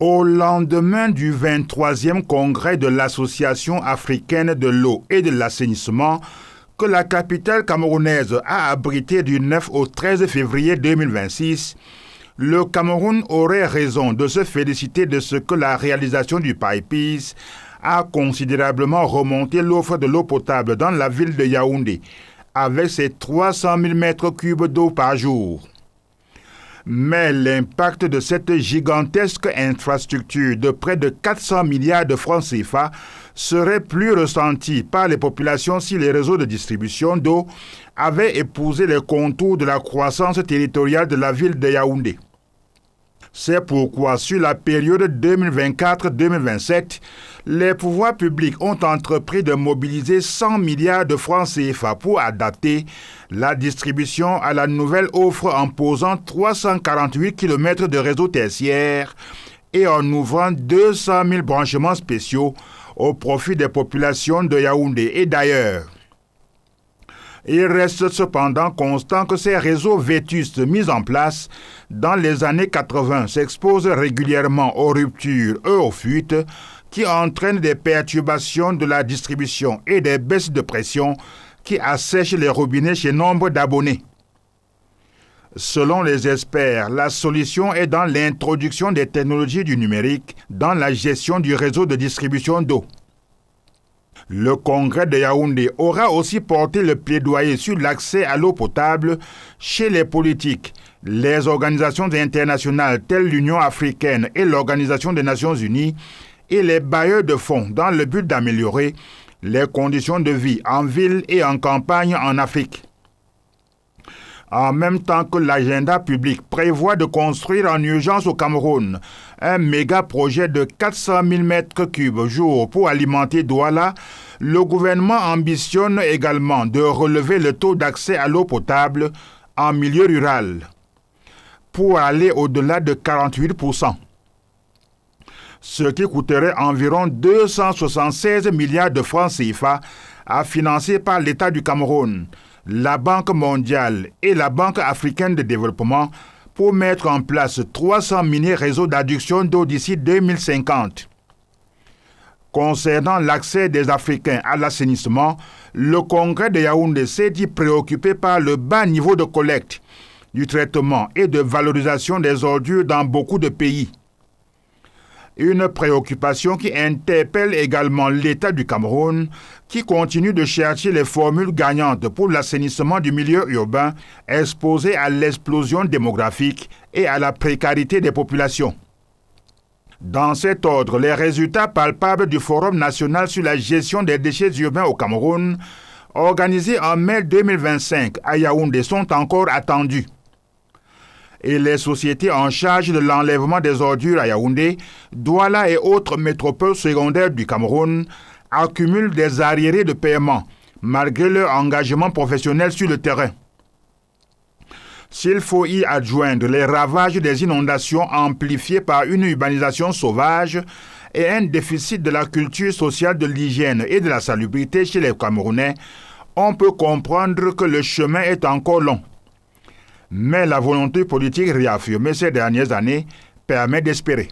Au lendemain du 23e congrès de l'Association africaine de l'eau et de l'assainissement, que la capitale camerounaise a abrité du 9 au 13 février 2026, le Cameroun aurait raison de se féliciter de ce que la réalisation du PAEPIS a considérablement remonté l'offre de l'eau potable dans la ville de Yaoundé, avec ses 300 000 mètres cubes d'eau par jour. Mais l'impact de cette gigantesque infrastructure de près de 400 milliards de francs CFA serait plus ressenti par les populations si les réseaux de distribution d'eau avaient épousé les contours de la croissance territoriale de la ville de Yaoundé. C'est pourquoi, sur la période 2024-2027, les pouvoirs publics ont entrepris de mobiliser 100 milliards de francs CFA pour adapter la distribution à la nouvelle offre en posant 348 km de réseau tertiaire et en ouvrant 200 000 branchements spéciaux au profit des populations de Yaoundé et d'ailleurs. Il reste cependant constant que ces réseaux vétustes mis en place dans les années 80 s'exposent régulièrement aux ruptures et aux fuites qui entraînent des perturbations de la distribution et des baisses de pression qui assèchent les robinets chez nombre d'abonnés. Selon les experts, la solution est dans l'introduction des technologies du numérique dans la gestion du réseau de distribution d'eau. Le congrès de Yaoundé aura aussi porté le plaidoyer sur l'accès à l'eau potable chez les politiques, les organisations internationales telles l'Union africaine et l'Organisation des Nations unies et les bailleurs de fonds dans le but d'améliorer les conditions de vie en ville et en campagne en Afrique. En même temps que l'agenda public prévoit de construire en urgence au Cameroun un méga projet de 400 000 mètres cubes jour pour alimenter Douala, le gouvernement ambitionne également de relever le taux d'accès à l'eau potable en milieu rural pour aller au-delà de 48%. Ce qui coûterait environ 276 milliards de francs CFA à financer par l'État du Cameroun, la Banque mondiale et la Banque africaine de développement pour mettre en place 300 mini-réseaux d'adduction d'eau d'ici 2050. Concernant l'accès des Africains à l'assainissement, le congrès de Yaoundé s'est dit préoccupé par le bas niveau de collecte, du traitement et de valorisation des ordures dans beaucoup de pays. Une préoccupation qui interpelle également l'État du Cameroun, qui continue de chercher les formules gagnantes pour l'assainissement du milieu urbain exposé à l'explosion démographique et à la précarité des populations. Dans cet ordre, les résultats palpables du Forum national sur la gestion des déchets urbains au Cameroun, organisé en mai 2025 à Yaoundé, sont encore attendus. Et les sociétés en charge de l'enlèvement des ordures à Yaoundé, Douala et autres métropoles secondaires du Cameroun accumulent des arriérés de paiement, malgré leur engagement professionnel sur le terrain. S'il faut y adjoindre les ravages des inondations amplifiés par une urbanisation sauvage et un déficit de la culture sociale de l'hygiène et de la salubrité chez les Camerounais, on peut comprendre que le chemin est encore long. Mais la volonté politique réaffirmée ces dernières années permet d'espérer.